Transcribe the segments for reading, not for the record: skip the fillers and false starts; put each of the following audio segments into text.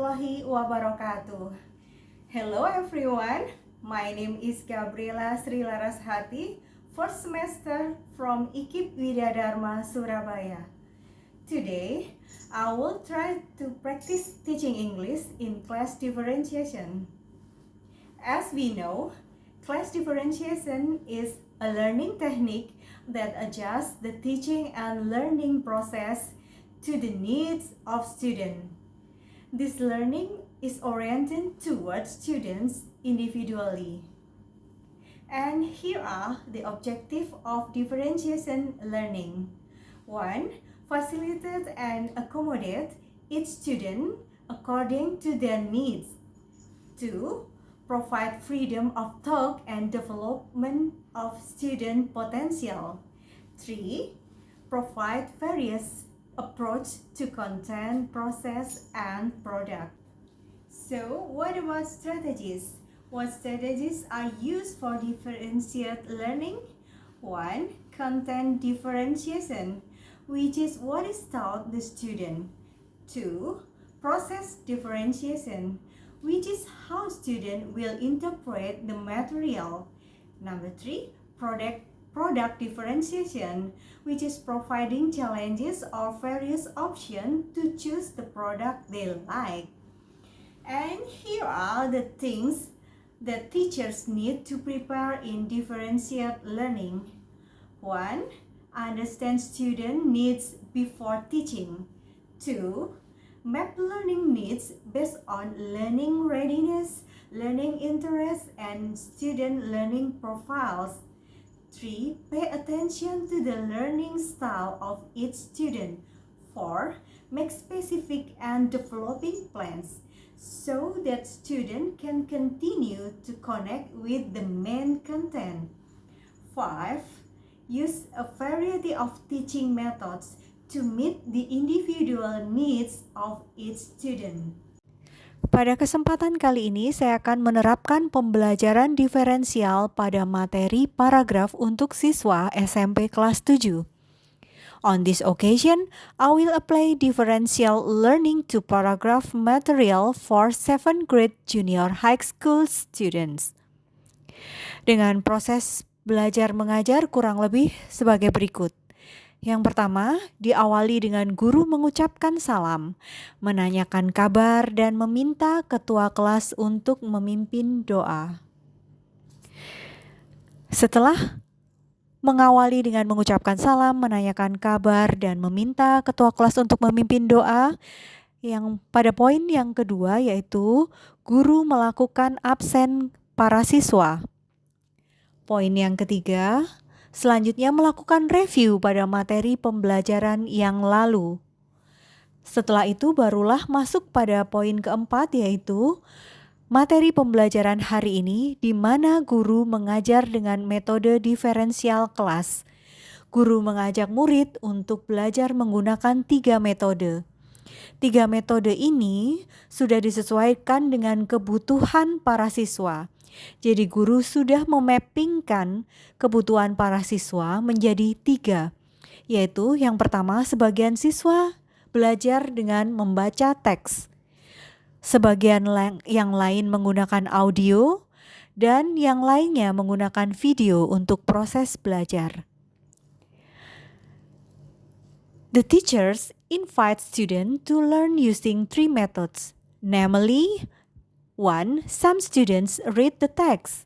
warahmatullahi wabarakatuh. Hello everyone, my name is Gabriela Sri Larashati, first semester from IKIP Widya Dharma, Surabaya. Today, I will try to practice teaching English in class differentiation. As we know, class differentiation is a learning technique that adjusts the teaching and learning process to the needs of students. This learning is oriented towards students individually. And here are the objectives of differentiation learning. 1. Facilitate and accommodate each student according to their needs. 2. Provide freedom of thought and development of student potential. 3. Provide various approach to content, process, and product. So, what about strategies? What strategies are used for differentiated learning? 1. Content differentiation, which is what is taught the student. 2. Process differentiation, which is how student will interpret the material. Number 3. Product differentiation, which is providing challenges or various options to choose the product they like. And here are the things that teachers need to prepare in differentiated learning. 1. Understand student needs before teaching. 2. Map learning needs based on learning readiness, learning interest, and student learning profiles. 3. Pay attention to the learning style of each student. 4. Make specific and developing plans so that students can continue to connect with the main content. 5. Use a variety of teaching methods to meet the individual needs of each student. Pada kesempatan kali ini, saya akan menerapkan pembelajaran diferensial pada materi paragraf untuk siswa SMP kelas 7. On this occasion, I will apply differential learning to paragraph material for 7th grade junior high school students. Dengan proses belajar mengajar kurang lebih sebagai berikut. Yang pertama, diawali dengan guru mengucapkan salam, menanyakan kabar, dan meminta ketua kelas untuk memimpin doa. Setelah mengawali dengan mengucapkan salam, menanyakan kabar, dan meminta ketua kelas untuk memimpin doa, yang pada poin yang kedua yaitu guru melakukan absen para siswa. Poin yang ketiga, selanjutnya melakukan review pada materi pembelajaran yang lalu. Setelah itu barulah masuk pada poin keempat yaitu materi pembelajaran hari ini di mana guru mengajar dengan metode diferensial kelas. Guru mengajak murid untuk belajar menggunakan 3 metode. 3 metode ini sudah disesuaikan dengan kebutuhan para siswa. Jadi guru sudah memappingkan kebutuhan para siswa menjadi 3, yaitu yang pertama sebagian siswa belajar dengan membaca teks, sebagian yang lain menggunakan audio, dan yang lainnya menggunakan video untuk proses belajar. The teachers invite students to learn using 3 methods, namely 1. Some students read the text,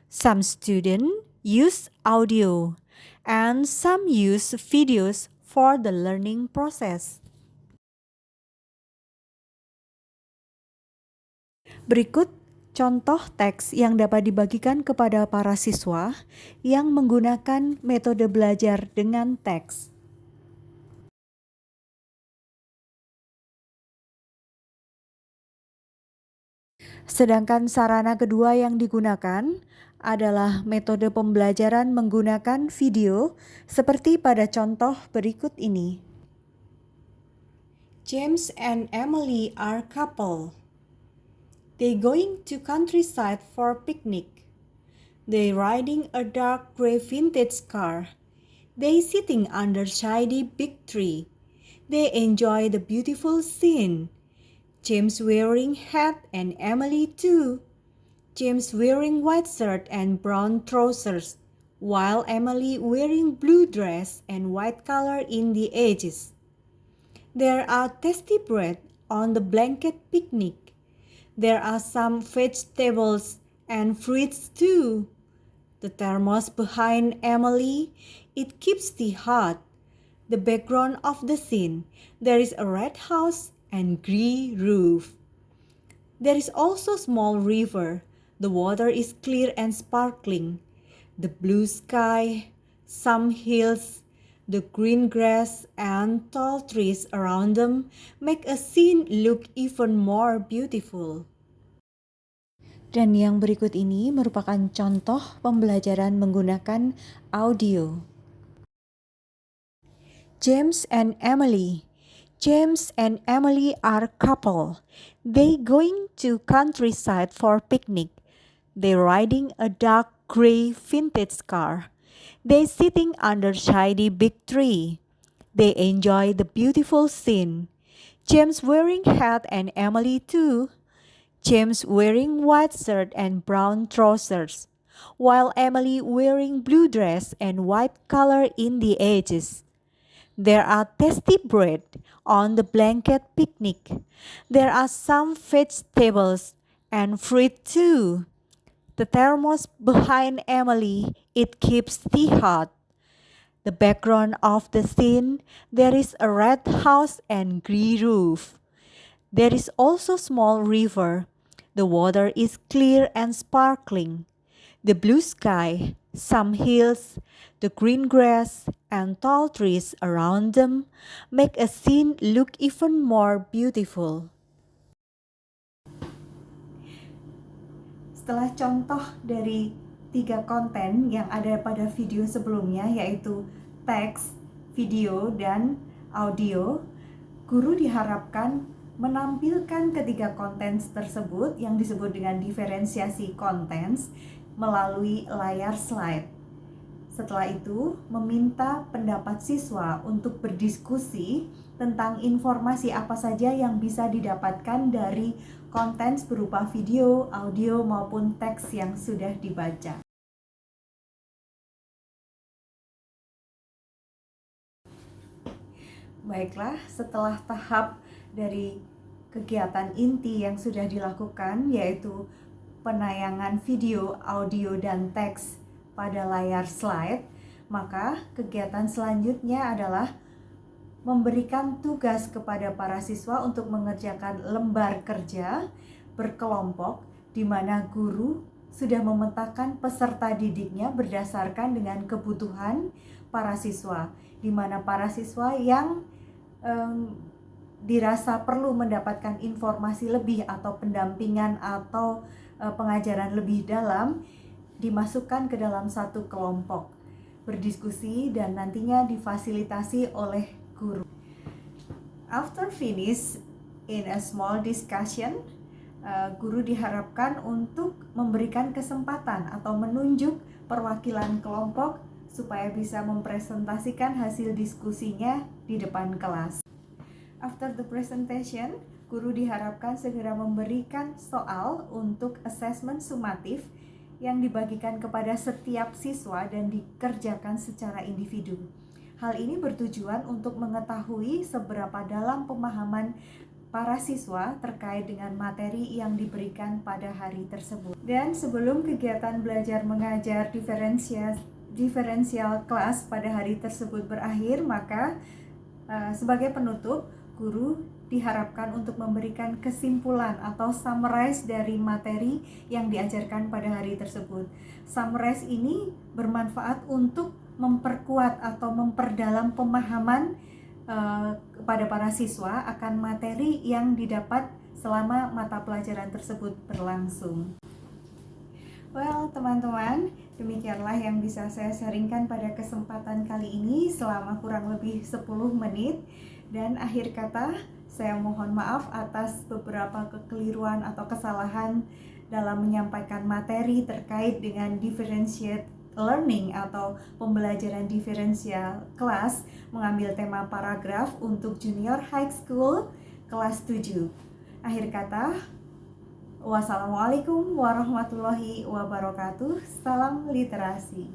some students use audio, and some use videos for the learning process. Berikut contoh teks yang dapat dibagikan kepada para siswa yang menggunakan metode belajar dengan teks. Sedangkan sarana kedua yang digunakan adalah metode pembelajaran menggunakan video seperti pada contoh berikut ini. James and Emily are couple. They going to countryside for picnic. They riding a dark gray vintage car. They sitting under shady big tree. They enjoy the beautiful scene. James wearing hat and Emily too. James wearing white shirt and brown trousers, while Emily wearing blue dress and white color in the edges. There are tasty bread on the blanket picnic. There are some vegetables and fruits too. The thermos behind Emily, it keeps tea hot. The background of the scene, there is a red house and grey roof. There is also a small river. The water is clear and sparkling. The blue sky, some hills, the green grass and tall trees around them make a scene look even more beautiful. Dan yang berikut ini merupakan contoh pembelajaran menggunakan audio. James and Emily. James and Emily are a couple. They going to countryside for picnic. They riding a dark gray vintage car. They sitting under shady big tree. They enjoy the beautiful scene. James wearing hat and Emily too. James wearing white shirt and brown trousers, while Emily wearing blue dress and white color in the edges. There are tasty bread on the blanket picnic. There are some vegetables and fruit too. The thermos behind Emily, it keeps tea hot. The background of the scene, there is a red house and grey roof. There is also a small river. The water is clear and sparkling. The blue sky, some hills, the green grass, and tall trees around them make a scene look even more beautiful. Setelah contoh dari 3 konten yang ada pada video sebelumnya, yaitu teks, video, dan audio, guru diharapkan menampilkan ketiga konten tersebut yang disebut dengan diferensiasi konten melalui layar slide. Setelah itu, meminta pendapat siswa untuk berdiskusi tentang informasi apa saja yang bisa didapatkan dari konten berupa video, audio, maupun teks yang sudah dibaca. Baiklah, setelah tahap dari kegiatan inti yang sudah dilakukan, yaitu penayangan video, audio, dan teks pada layar slide, maka kegiatan selanjutnya adalah memberikan tugas kepada para siswa untuk mengerjakan lembar kerja berkelompok di mana guru sudah memetakan peserta didiknya berdasarkan dengan kebutuhan para siswa, di mana para siswa yang dirasa perlu mendapatkan informasi lebih atau pendampingan atau pengajaran lebih dalam dimasukkan ke dalam satu kelompok berdiskusi dan nantinya difasilitasi oleh guru. After finish in a small discussion, guru diharapkan untuk memberikan kesempatan atau menunjuk perwakilan kelompok supaya bisa mempresentasikan hasil diskusinya di depan kelas. After the presentation, guru diharapkan segera memberikan soal untuk assessment sumatif yang dibagikan kepada setiap siswa dan dikerjakan secara individu. Hal ini bertujuan untuk mengetahui seberapa dalam pemahaman para siswa terkait dengan materi yang diberikan pada hari tersebut. Dan sebelum kegiatan belajar mengajar diferensial kelas pada hari tersebut berakhir, maka sebagai penutup, guru diharapkan untuk memberikan kesimpulan atau summarize dari materi yang diajarkan pada hari tersebut. Summarize ini bermanfaat untuk memperkuat atau memperdalam pemahaman kepada para siswa akan materi yang didapat selama mata pelajaran tersebut berlangsung. Well, teman-teman, demikianlah yang bisa saya sharingkan pada kesempatan kali ini selama kurang lebih 10 menit. Dan akhir kata, saya mohon maaf atas beberapa kekeliruan atau kesalahan dalam menyampaikan materi terkait dengan differentiate learning atau pembelajaran diferensial kelas mengambil tema paragraf untuk junior high school kelas 7. Akhir kata, wassalamualaikum warahmatullahi wabarakatuh. Salam literasi.